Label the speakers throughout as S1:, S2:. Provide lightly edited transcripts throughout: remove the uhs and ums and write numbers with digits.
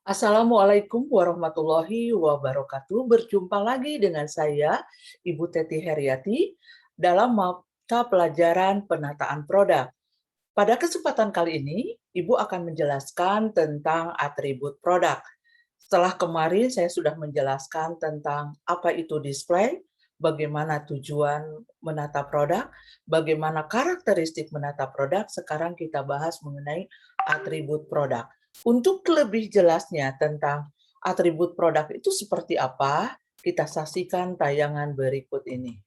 S1: Assalamualaikum warahmatullahi wabarakatuh. Berjumpa lagi dengan saya, Ibu Teti Heriati, dalam mata pelajaran penataan produk. Pada kesempatan kali ini, Ibu akan menjelaskan tentang atribut produk. Setelah kemarin saya sudah menjelaskan tentang apa itu display, bagaimana tujuan menata produk, bagaimana karakteristik menata produk, sekarang kita bahas mengenai atribut produk. Untuk lebih jelasnya tentang atribut produk itu seperti apa, kita saksikan tayangan berikut ini.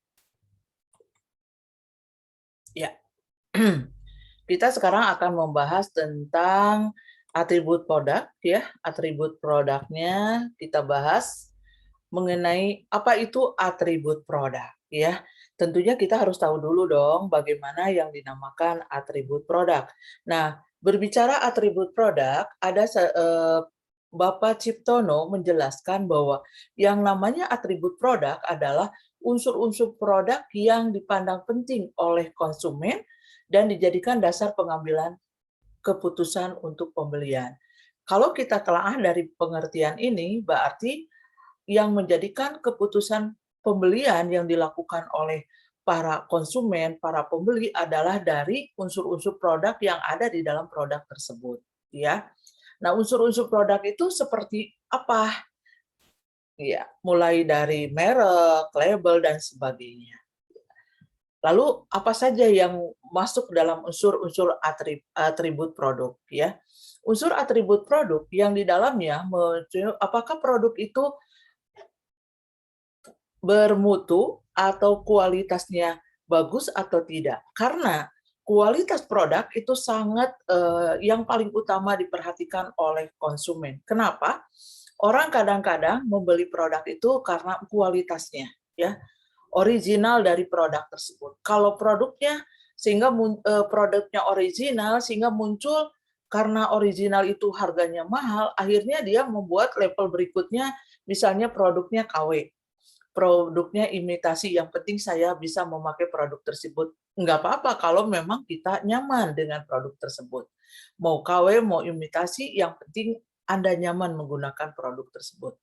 S1: Ya, kita sekarang akan membahas tentang atribut produk, ya. Atribut produknya kita bahas mengenai apa itu atribut produk, ya. Tentunya kita harus tahu dulu dong bagaimana yang dinamakan atribut produk. Nah, berbicara atribut produk, ada Bapak Ciptono menjelaskan bahwa yang namanya atribut produk adalah unsur-unsur produk yang dipandang penting oleh konsumen dan dijadikan dasar pengambilan keputusan untuk pembelian. Kalau kita telaah dari pengertian ini, berarti yang menjadikan keputusan pembelian yang dilakukan oleh para konsumen, para pembeli adalah dari unsur-unsur produk yang ada di dalam produk tersebut, ya. Nah, unsur-unsur produk itu seperti apa? Ya, mulai dari merek, label dan sebagainya. Lalu apa saja yang masuk dalam unsur-unsur atribut produk, ya? Unsur atribut produk yang di dalamnya apakah produk itu bermutu atau kualitasnya bagus atau tidak. Karena kualitas produk itu sangat yang paling utama diperhatikan oleh konsumen. Kenapa? Orang kadang-kadang membeli produk itu karena kualitasnya, ya, original dari produk tersebut. Kalau produknya original sehingga muncul karena original itu harganya mahal, akhirnya dia membuat level berikutnya, misalnya produknya KW, produknya imitasi, yang penting saya bisa memakai produk tersebut. Nggak apa-apa kalau memang kita nyaman dengan produk tersebut. Mau KW, mau imitasi, yang penting Anda nyaman menggunakan produk tersebut.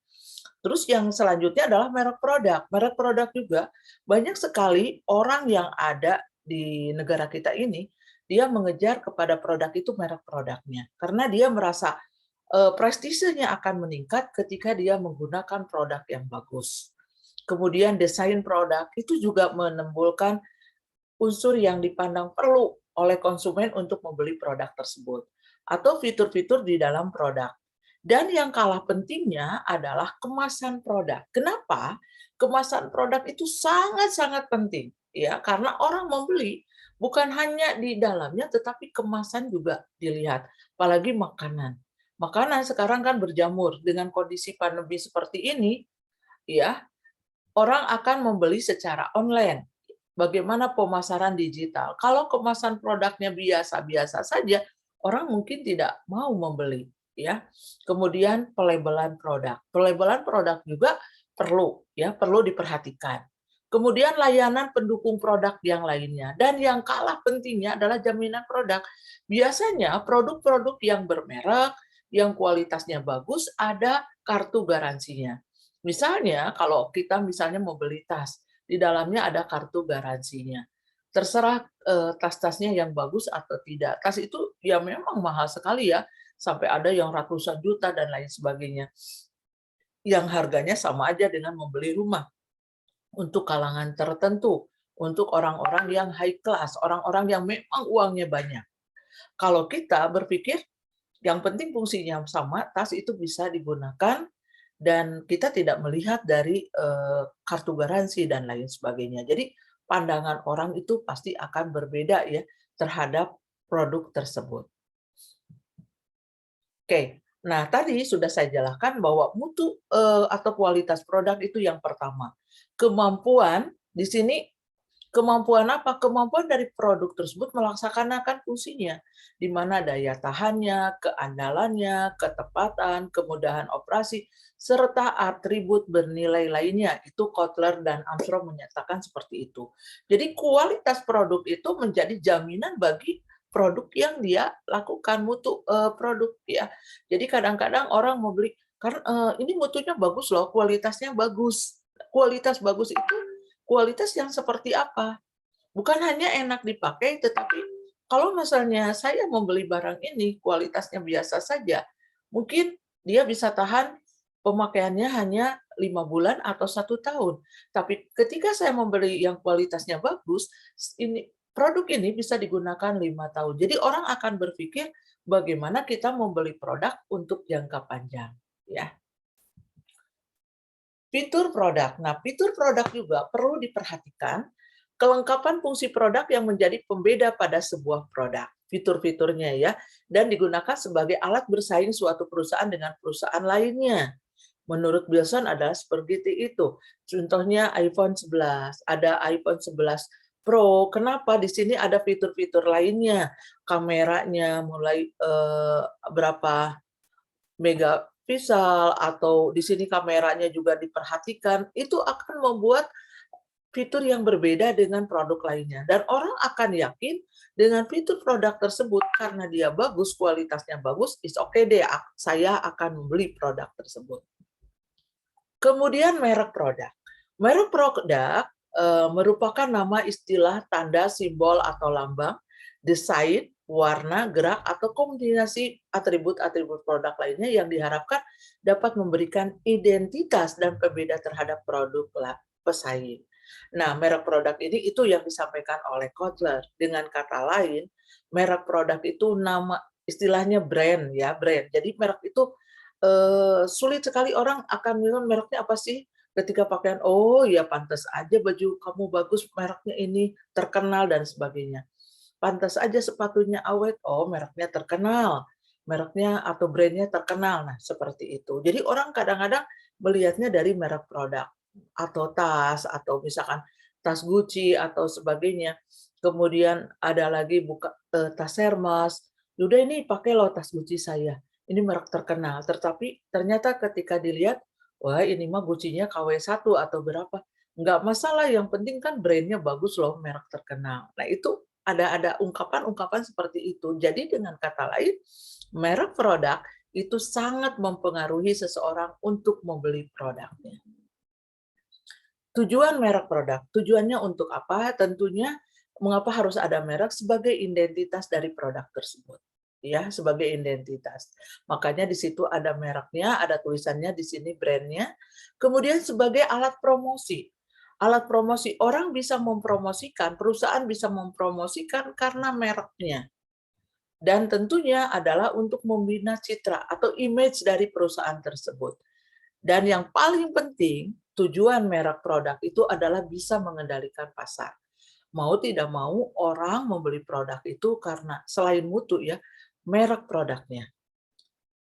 S1: Terus yang selanjutnya adalah merek produk. Merek produk juga banyak sekali orang yang ada di negara kita ini, dia mengejar kepada produk itu merek produknya. Karena dia merasa prestisenya akan meningkat ketika dia menggunakan produk yang bagus. Kemudian desain produk itu juga menimbulkan unsur yang dipandang perlu oleh konsumen untuk membeli produk tersebut, atau fitur-fitur di dalam produk. Dan yang kalah pentingnya adalah kemasan produk. Kenapa? Kemasan produk itu sangat-sangat penting, ya, karena orang membeli bukan hanya di dalamnya tetapi kemasan juga dilihat, apalagi makanan. Makanan sekarang kan berjamur dengan kondisi pandemi seperti ini, ya, orang akan membeli secara online. Bagaimana pemasaran digital? Kalau kemasan produknya biasa-biasa saja, orang mungkin tidak mau membeli, ya. Kemudian pelabelan produk. Pelabelan produk juga perlu, ya, perlu diperhatikan. Kemudian layanan pendukung produk yang lainnya. Dan yang kalah pentingnya adalah jaminan produk. Biasanya produk-produk yang bermerek, yang kualitasnya bagus, ada kartu garansinya. Misalnya kalau kita misalnya mau beli tas, di dalamnya ada kartu garansinya. Terserah tas-tasnya yang bagus atau tidak. Tas itu ya memang mahal sekali ya, sampai ada yang ratusan juta dan lain sebagainya. Yang harganya sama aja dengan membeli rumah untuk kalangan tertentu, untuk orang-orang yang high class, orang-orang yang memang uangnya banyak. Kalau kita berpikir yang penting fungsinya sama, tas itu bisa digunakan dan kita tidak melihat dari kartu garansi dan lain sebagainya. Jadi pandangan orang itu pasti akan berbeda ya terhadap produk tersebut. Oke, nah tadi sudah saya jelaskan bahwa mutu atau kualitas produk itu yang pertama. Kemampuan di sini, kemampuan apa? Kemampuan dari produk tersebut melaksanakan fungsinya, di mana daya tahannya, keandalannya, ketepatan, kemudahan operasi, serta atribut bernilai lainnya. Itu Kotler dan Armstrong menyatakan seperti itu. Jadi kualitas produk itu menjadi jaminan bagi produk yang dia lakukan, mutu produk ya. Jadi kadang-kadang orang mau beli karena ini mutunya bagus loh, kualitasnya bagus. Kualitas bagus itu kualitas yang seperti apa? Bukan hanya enak dipakai, tetapi kalau misalnya saya membeli barang ini kualitasnya biasa saja, mungkin dia bisa tahan pemakaiannya hanya 5 bulan atau 1 tahun. Tapi ketika saya membeli yang kualitasnya bagus, ini produk ini bisa digunakan 5 tahun. Jadi orang akan berpikir bagaimana kita membeli produk untuk jangka panjang, ya. Fitur produk. Nah, fitur produk juga perlu diperhatikan kelengkapan fungsi produk yang menjadi pembeda pada sebuah produk. Fitur-fiturnya ya, dan digunakan sebagai alat bersaing suatu perusahaan dengan perusahaan lainnya. Menurut Wilson adalah seperti itu. Contohnya iPhone 11, ada iPhone 11 Pro. Kenapa? Di sini ada fitur-fitur lainnya. Kameranya mulai berapa megapiksel atau di sini kameranya juga diperhatikan, itu akan membuat fitur yang berbeda dengan produk lainnya. Dan orang akan yakin dengan fitur produk tersebut karena dia bagus, kualitasnya bagus, is okay deh, saya akan membeli produk tersebut. Kemudian merek produk. Merek produk merupakan nama istilah tanda, simbol, atau lambang, desain, warna, gerak, atau kombinasi atribut-atribut produk lainnya yang diharapkan dapat memberikan identitas dan pembeda terhadap produk pesaing. Nah, merek produk ini itu yang disampaikan oleh Kotler. Dengan kata lain, merek produk itu nama istilahnya brand ya, brand. Jadi merek itu sulit sekali orang akan bilang mereknya apa sih? Ketika pakaian, oh ya pantas aja baju kamu bagus, mereknya ini terkenal dan sebagainya. Pantas aja sepatunya awet, oh mereknya terkenal, mereknya atau brandnya terkenal. Nah, seperti itu. Jadi orang kadang-kadang melihatnya dari merek produk atau tas atau misalkan tas Gucci atau sebagainya. Kemudian ada lagi buka tas Hermes. Udah ini pakai loh tas Gucci saya. Ini merek terkenal. Tetapi ternyata ketika dilihat, wah ini mah Gucci-nya KW1 atau berapa. Nggak masalah, yang penting kan brandnya bagus loh, merek terkenal. Nah itu ada ungkapan-ungkapan seperti itu. Jadi dengan kata lain, merek produk itu sangat mempengaruhi seseorang untuk membeli produknya. Tujuan merek produk, tujuannya untuk apa? Tentunya mengapa harus ada merek sebagai identitas dari produk tersebut. Ya, sebagai identitas. Makanya di situ ada mereknya, ada tulisannya di sini brandnya. Kemudian sebagai alat promosi. Alat promosi, orang bisa mempromosikan, perusahaan bisa mempromosikan karena mereknya. Dan tentunya adalah untuk membina citra atau image dari perusahaan tersebut. Dan yang paling penting, tujuan merek produk itu adalah bisa mengendalikan pasar. Mau tidak mau orang membeli produk itu karena selain mutu ya, merek produknya.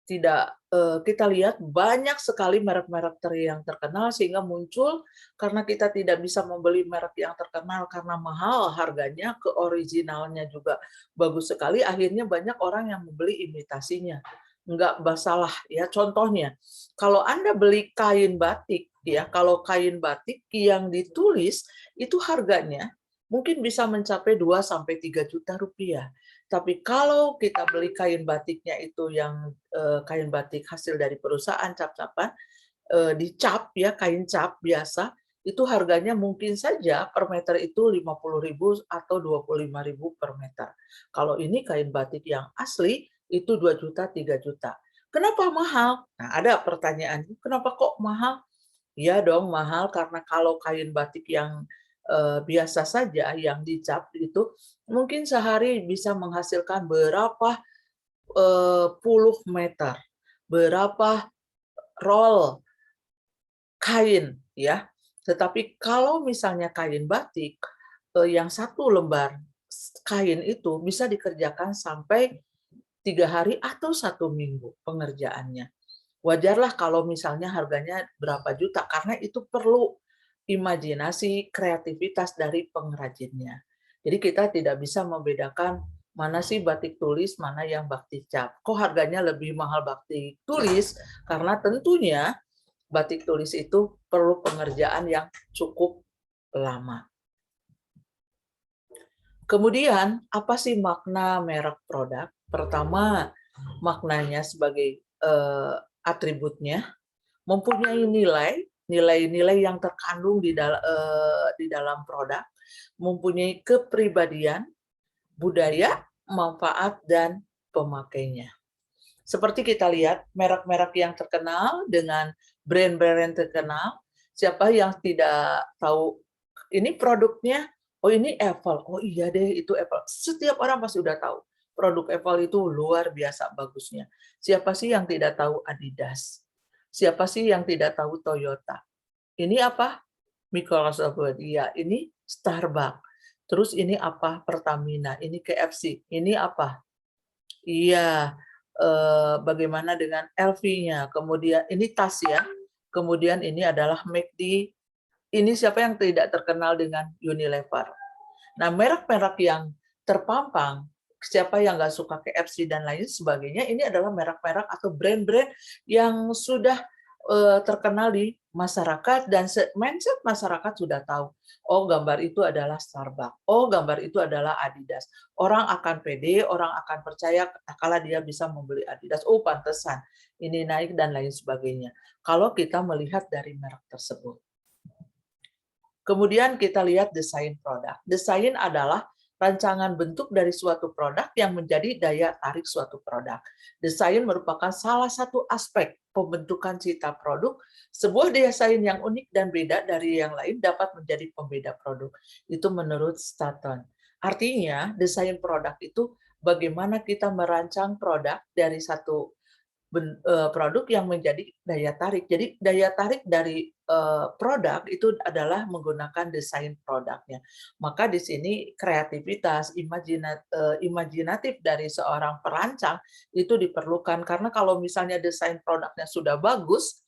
S1: Tidak, kita lihat banyak sekali merek-merek yang terkenal sehingga muncul karena kita tidak bisa membeli merek yang terkenal karena mahal harganya, originalnya juga bagus sekali, akhirnya banyak orang yang membeli imitasinya. Enggak masalah ya, contohnya, kalau Anda beli kain batik ya, kalau kain batik yang ditulis itu harganya mungkin bisa mencapai 2 sampai 3 juta rupiah. Tapi kalau kita beli kain batiknya itu yang kain batik hasil dari perusahaan cap-capan, dicap ya, kain cap biasa, itu harganya mungkin saja per meter itu 50.000 atau 25.000 per meter. Kalau ini kain batik yang asli itu 2 juta, 3 juta. Kenapa mahal? Nah, ada pertanyaan, kenapa kok mahal? Iya dong mahal karena kalau kain batik yang biasa saja yang dicap itu mungkin sehari bisa menghasilkan berapa puluh meter, berapa roll kain ya. Tetapi kalau misalnya kain batik yang 1 lembar kain itu bisa dikerjakan sampai 3 hari atau 1 minggu pengerjaannya. Wajarlah kalau misalnya harganya berapa juta, karena itu perlu imajinasi, kreativitas dari pengrajinnya. Jadi kita tidak bisa membedakan mana sih batik tulis, mana yang batik cap. Kok harganya lebih mahal batik tulis? Karena tentunya batik tulis itu perlu pengerjaan yang cukup lama. Kemudian, apa sih makna merek produk? Pertama, maknanya sebagai atributnya mempunyai nilai-nilai yang terkandung di dalam produk, mempunyai kepribadian, budaya, manfaat, dan pemakainya. Seperti kita lihat merek-merek yang terkenal dengan brand-brand yang terkenal, siapa yang tidak tahu ini produknya, oh ini Apple, oh iya deh itu Apple. Setiap orang pasti udah tahu produk Apple itu luar biasa bagusnya. Siapa sih yang tidak tahu Adidas? Siapa sih yang tidak tahu Toyota? Ini apa? Microsoft Word. Iya, ini Starbucks. Terus ini apa? Pertamina. Ini KFC. Ini apa? Iya, bagaimana dengan LV-nya, kemudian ini tas ya, kemudian ini adalah McD, ini siapa yang tidak terkenal dengan Unilever. Nah, merek-merek yang terpampang, siapa yang nggak suka KFC dan lain sebagainya, ini adalah merek-merek atau brand-brand yang sudah terkenal di masyarakat dan mindset masyarakat sudah tahu. Oh, gambar itu adalah Starbucks. Oh, gambar itu adalah Adidas. Orang akan pede, orang akan percaya kalau dia bisa membeli Adidas. Oh, pantesan ini naik dan lain sebagainya. Kalau kita melihat dari merek tersebut. Kemudian kita lihat desain produk. Desain adalah rancangan bentuk dari suatu produk yang menjadi daya tarik suatu produk. Desain merupakan salah satu aspek pembentukan cita produk. Sebuah desain yang unik dan beda dari yang lain dapat menjadi pembeda produk. Itu menurut Staton. Artinya, desain produk itu bagaimana kita merancang produk dari satu produk yang menjadi daya tarik. Jadi daya tarik dari produk itu adalah menggunakan desain produknya. Maka di sini kreativitas, imajinatif dari seorang perancang itu diperlukan karena kalau misalnya desain produknya sudah bagus,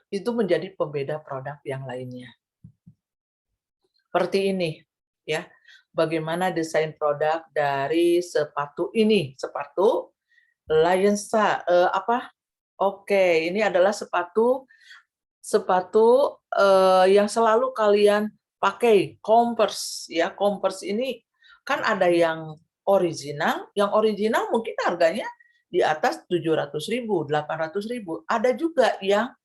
S1: itu menjadi pembeda produk yang lainnya. Seperti ini, ya. Bagaimana desain produk dari sepatu ini, sepatu Lionstar, Oke, ini adalah sepatu sepatu yang selalu kalian pakai, Converse ya. Converse ini kan ada yang original mungkin harganya di atas 700.000, 800.000. Ada juga yang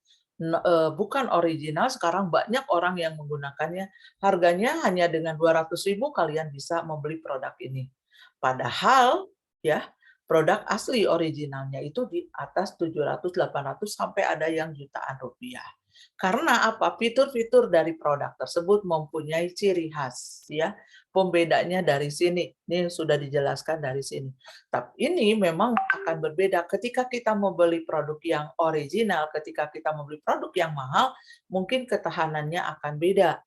S1: bukan original, sekarang banyak orang yang menggunakannya. Harganya hanya dengan 200.000 kalian bisa membeli produk ini. Padahal ya, produk asli originalnya itu di atas 700, 800 sampai ada yang jutaan rupiah. Karena apa? Fitur-fitur dari produk tersebut mempunyai ciri khas ya. Pembedanya dari sini. Ini sudah dijelaskan dari sini. Tapi ini memang akan berbeda ketika kita membeli produk yang original, ketika kita membeli produk yang mahal, mungkin ketahanannya akan beda.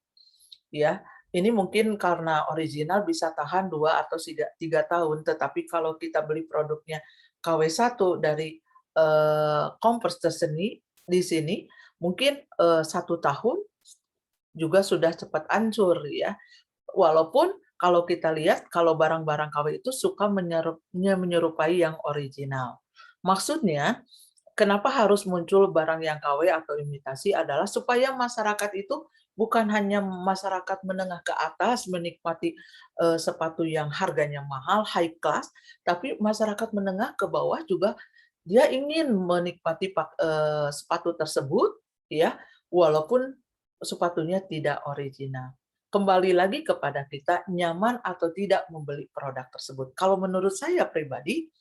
S1: Ya, ini mungkin karena original bisa tahan 2 atau 3 tahun, tetapi kalau kita beli produknya KW1 dari Converse di sini, mungkin 1 tahun juga sudah cepat hancur ya. Walaupun kalau kita lihat, kalau barang-barang KW itu suka menyerupai yang original. Maksudnya, kenapa harus muncul barang yang KW atau imitasi adalah supaya masyarakat itu bukan hanya masyarakat menengah ke atas menikmati sepatu yang harganya mahal, high class, tapi masyarakat menengah ke bawah juga dia ingin menikmati sepatu tersebut, ya, walaupun sepatunya tidak original. Kembali lagi kepada kita nyaman atau tidak membeli produk tersebut. Kalau menurut saya pribadi,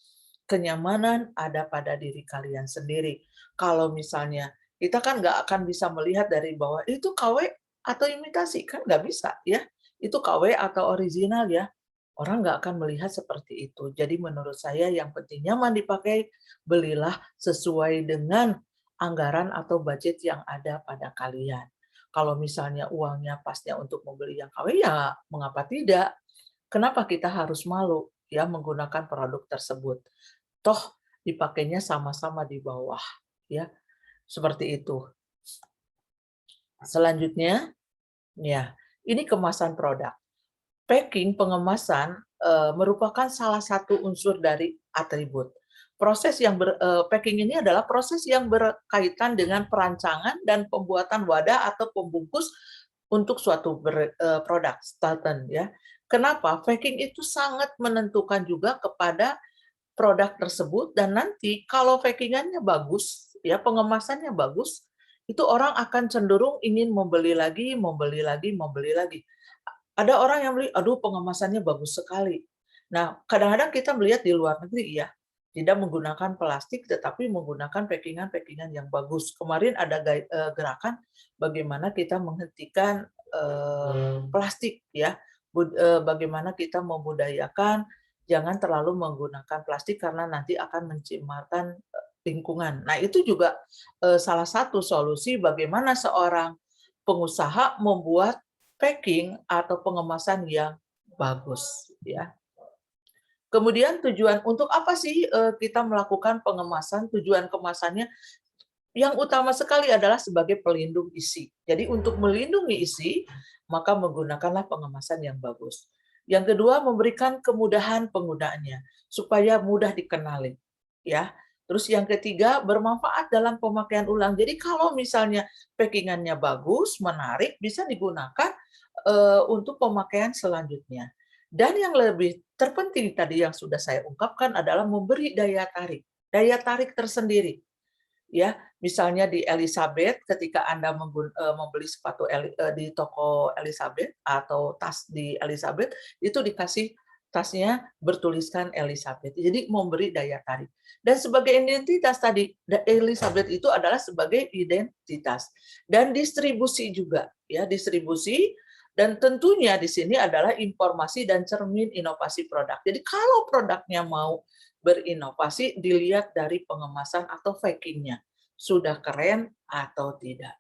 S1: kenyamanan ada pada diri kalian sendiri. Kalau misalnya kita kan nggak akan bisa melihat dari bawah itu KW atau imitasi, kan nggak bisa ya. Itu KW atau original ya. Orang nggak akan melihat seperti itu. Jadi menurut saya yang penting nyaman dipakai, belilah sesuai dengan anggaran atau budget yang ada pada kalian. Kalau misalnya uangnya pasnya untuk membeli yang KW, ya mengapa tidak? Kenapa kita harus malu ya menggunakan produk tersebut? Toh dipakainya sama-sama di bawah, ya. Seperti itu. Selanjutnya, ya, ini kemasan produk. Packing, pengemasan merupakan salah satu unsur dari atribut. Packing ini adalah proses yang berkaitan dengan perancangan dan pembuatan wadah atau pembungkus untuk suatu produk, Stalton ya. Kenapa? Packing itu sangat menentukan juga kepada produk tersebut dan nanti kalau packing-annya bagus, ya pengemasannya bagus, itu orang akan cenderung ingin membeli lagi, membeli lagi, membeli lagi. Ada orang yang beli, aduh pengemasannya bagus sekali. Nah, kadang-kadang kita melihat di luar negeri ya, tidak menggunakan plastik tetapi menggunakan packing-an yang bagus. Kemarin ada gerakan bagaimana kita menghentikan plastik ya, bagaimana kita membudayakan jangan terlalu menggunakan plastik karena nanti akan mencemarkan lingkungan. Nah, itu juga salah satu solusi bagaimana seorang pengusaha membuat packing atau pengemasan yang bagus ya. Kemudian tujuan untuk apa sih kita melakukan pengemasan? Tujuan kemasannya yang utama sekali adalah sebagai pelindung isi. Jadi untuk melindungi isi, maka menggunakanlah pengemasan yang bagus. Yang kedua, memberikan kemudahan penggunaannya supaya mudah dikenali, ya. Terus yang ketiga, bermanfaat dalam pemakaian ulang. Jadi kalau misalnya packingannya bagus, menarik, bisa digunakan untuk pemakaian selanjutnya. Dan yang lebih terpenting tadi yang sudah saya ungkapkan adalah memberi daya tarik tersendiri ya, misalnya di Elizabeth ketika Anda membeli sepatu di toko Elizabeth atau tas di Elizabeth, itu dikasih tasnya bertuliskan Elizabeth. Jadi memberi daya tarik. Dan sebagai identitas tadi, Elizabeth itu adalah sebagai identitas dan distribusi juga ya, distribusi dan tentunya di sini adalah informasi dan cermin inovasi produk. Jadi kalau produknya mau berinovasi dilihat dari pengemasan atau packingnya sudah keren atau tidak.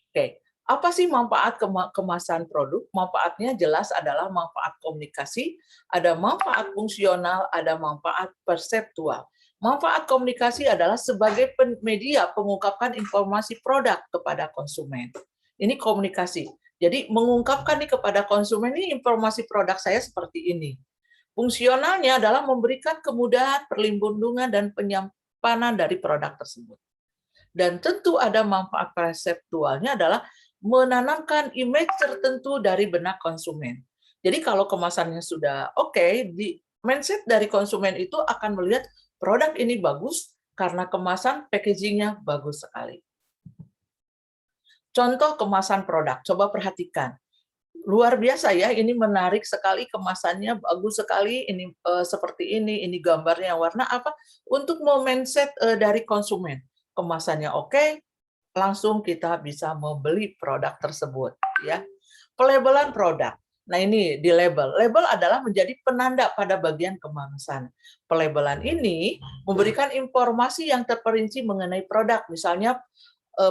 S1: Oke, apa sih manfaat kemasan produk? Manfaatnya jelas adalah manfaat komunikasi, ada manfaat fungsional, ada manfaat perseptual. Manfaat komunikasi adalah sebagai media pengungkapkan informasi produk kepada konsumen. Ini komunikasi. Jadi mengungkapkan nih kepada konsumen ini informasi produk saya seperti ini. Fungsionalnya adalah memberikan kemudahan, perlindungan, dan penyimpanan dari produk tersebut. Dan tentu ada manfaat perseptualnya adalah menanamkan image tertentu dari benak konsumen. Jadi kalau kemasannya sudah oke, di mindset dari konsumen itu akan melihat produk ini bagus karena kemasan packagingnya bagus sekali. Contoh kemasan produk, coba perhatikan. Luar biasa ya, ini menarik sekali kemasannya, bagus sekali, ini seperti ini gambarnya warna apa, untuk mindset dari konsumen. Kemasannya oke, langsung kita bisa membeli produk tersebut ya. Pelabelan produk. Nah, ini di label. Label adalah menjadi penanda pada bagian kemasan. Pelabelan ini memberikan informasi yang terperinci mengenai produk, misalnya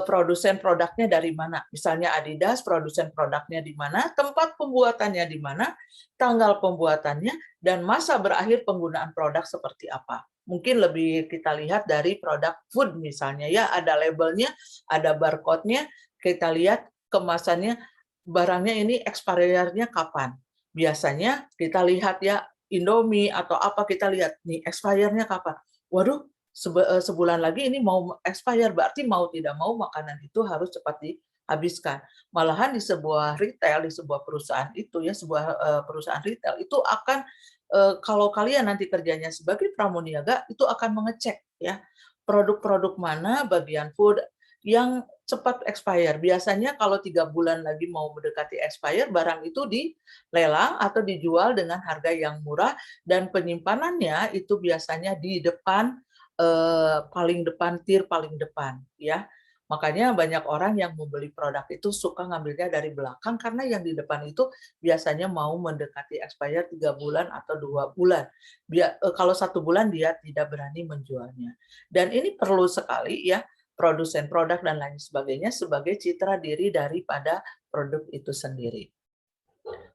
S1: produsen produknya dari mana. Misalnya Adidas, produsen produknya di mana, tempat pembuatannya di mana, tanggal pembuatannya, dan masa berakhir penggunaan produk seperti apa. Mungkin lebih kita lihat dari produk food misalnya ya, ada labelnya, ada barcode-nya, kita lihat kemasannya, barangnya ini expiry-nya kapan. Biasanya kita lihat ya, Indomie atau apa kita lihat nih expiry-nya kapan. Waduh, sebulan lagi ini mau expire, berarti mau tidak mau makanan itu harus cepat dihabiskan. Malahan di sebuah retail, di sebuah perusahaan itu ya, sebuah perusahaan retail itu akan kalau kalian nanti kerjanya sebagai pramuniaga itu akan mengecek ya produk-produk mana bagian food yang cepat expire. Biasanya kalau 3 bulan lagi mau mendekati expire, barang itu dilelang atau dijual dengan harga yang murah dan penyimpanannya itu biasanya di depan paling depan, tier paling depan ya. Makanya banyak orang yang membeli produk itu suka ngambilnya dari belakang karena yang di depan itu biasanya mau mendekati expired 3 bulan atau 2 bulan. Kalau 1 bulan dia tidak berani menjualnya. Dan ini perlu sekali ya produsen produk dan lain sebagainya sebagai citra diri daripada produk itu sendiri.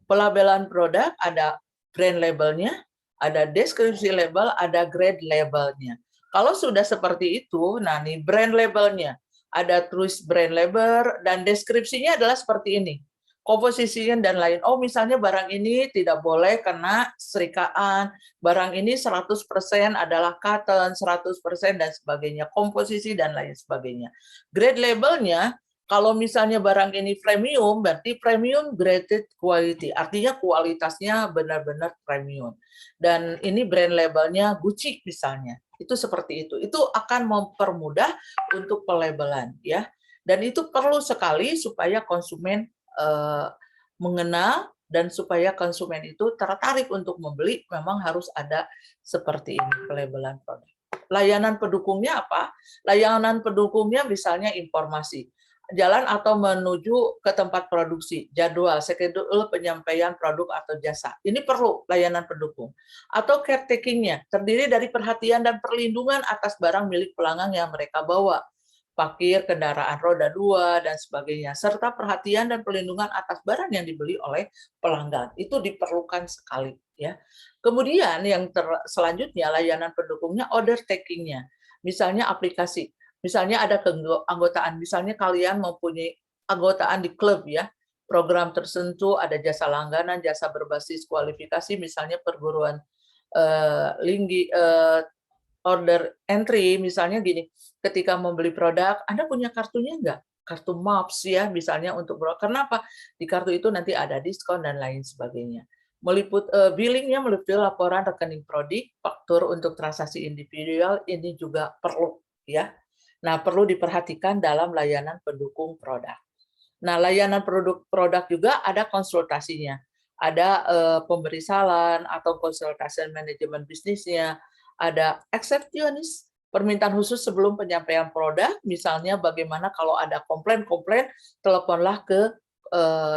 S1: Pelabelan produk ada brand labelnya, ada deskripsi label, ada grade labelnya. Kalau sudah seperti itu, nah nih brand labelnya, ada tulis brand label dan deskripsinya adalah seperti ini. Komposisinya dan lain. Oh, misalnya barang ini tidak boleh kena serikaan, barang ini 100% adalah cotton, 100% dan sebagainya, komposisi dan lain sebagainya. Grade labelnya Kalau misalnya barang ini premium, berarti premium graded quality, artinya kualitasnya benar-benar premium. Dan ini brand labelnya Gucci misalnya, itu seperti itu. Itu akan mempermudah untuk pelabelan, ya. Dan itu perlu sekali supaya konsumen mengenal dan supaya konsumen itu tertarik untuk membeli, memang harus ada seperti ini pelabelan produk. Layanan pendukungnya apa? Layanan pendukungnya misalnya informasi jalan atau menuju ke tempat produksi, jadwal, schedule penyampaian produk atau jasa. Ini perlu layanan pendukung. Atau caretaking-nya, terdiri dari perhatian dan perlindungan atas barang milik pelanggan yang mereka bawa, parkir, kendaraan roda 2, dan sebagainya, serta perhatian dan perlindungan atas barang yang dibeli oleh pelanggan. Itu diperlukan sekali, ya. Kemudian yang selanjutnya layanan pendukungnya order taking-nya. Misalnya aplikasi. Misalnya ada keanggotaan, misalnya kalian mempunyai anggotaan di klub, ya, program tertentu, ada jasa langganan, jasa berbasis kualifikasi, misalnya perguruan order entry, misalnya gini, ketika membeli produk, Anda punya kartunya nggak? Kartu MAPS, ya, misalnya untuk kenapa? Di kartu itu nanti ada diskon dan lain sebagainya. Billingnya meliputi laporan rekening prodik, faktur untuk transaksi individual, ini juga perlu, ya. Nah, perlu diperhatikan dalam layanan pendukung produk. Nah, layanan produk juga ada konsultasinya. Ada pemberi saran atau konsultasi manajemen bisnisnya, ada eksepsionis, permintaan khusus sebelum penyampaian produk, misalnya bagaimana kalau ada komplain, teleponlah ke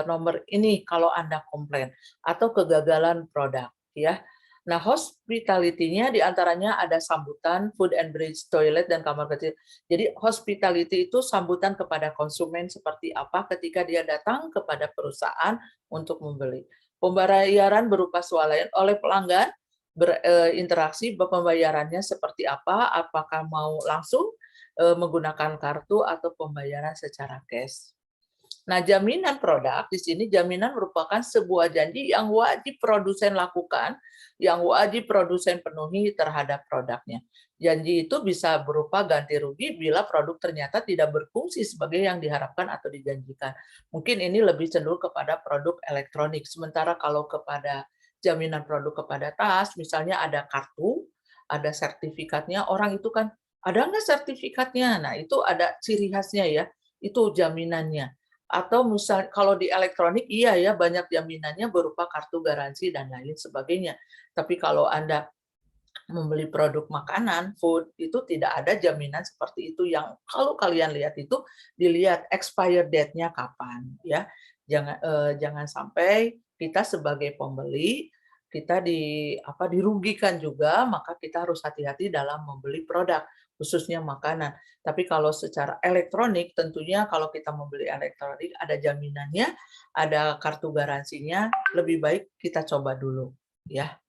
S1: nomor ini kalau Anda komplain, atau kegagalan produk, ya. Nah, hospitality-nya diantaranya ada sambutan, food and beverage, toilet, dan kamar kecil. Jadi hospitality itu sambutan kepada konsumen seperti apa ketika dia datang kepada perusahaan untuk membeli. Pembayaran berupa swalayan oleh pelanggan, berinteraksi, pembayarannya seperti apa, apakah mau langsung menggunakan kartu atau pembayaran secara cash. Nah, jaminan produk di sini, jaminan merupakan sebuah janji yang wajib produsen lakukan, yang wajib produsen penuhi terhadap produknya. Janji itu bisa berupa ganti rugi bila produk ternyata tidak berfungsi sebagai yang diharapkan atau dijanjikan. Mungkin ini lebih cenderung kepada produk elektronik. Sementara kalau kepada jaminan produk kepada tas, misalnya ada kartu, ada sertifikatnya, orang itu kan, ada nggak sertifikatnya? Nah, itu ada ciri khasnya, ya. Itu jaminannya. Atau misal kalau di elektronik, iya ya, banyak jaminannya berupa kartu garansi dan lain sebagainya. Tapi kalau Anda membeli produk makanan, food, itu tidak ada jaminan seperti itu. Yang kalau kalian lihat itu, dilihat expired date-nya kapan, ya. Jangan sampai kita sebagai pembeli kita dirugikan juga, maka kita harus hati-hati dalam membeli produk, khususnya makanan. Tapi kalau secara elektronik, tentunya kalau kita membeli elektronik ada jaminannya, ada kartu garansinya, lebih baik kita coba dulu, ya.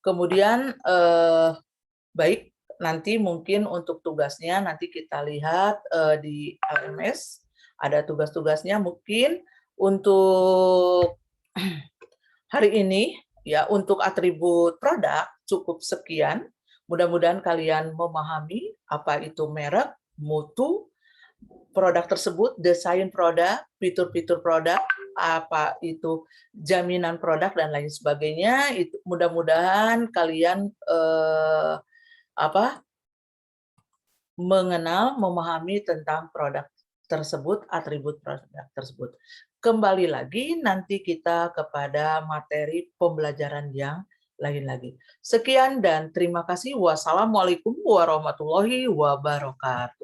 S1: Kemudian baik, nanti mungkin untuk tugasnya nanti kita lihat di LMS ada tugas-tugasnya. Mungkin untuk hari ini, ya, untuk atribut produk cukup sekian. Mudah-mudahan kalian memahami apa itu merek, mutu, produk tersebut, desain produk, fitur-fitur produk, apa itu jaminan produk dan lain sebagainya. Itu mudah-mudahan kalian mengenal, memahami tentang produk tersebut, atribut produk tersebut. Kembali lagi nanti kita kepada materi pembelajaran yang lain lagi. Sekian dan terima kasih. Wassalamualaikum warahmatullahi wabarakatuh.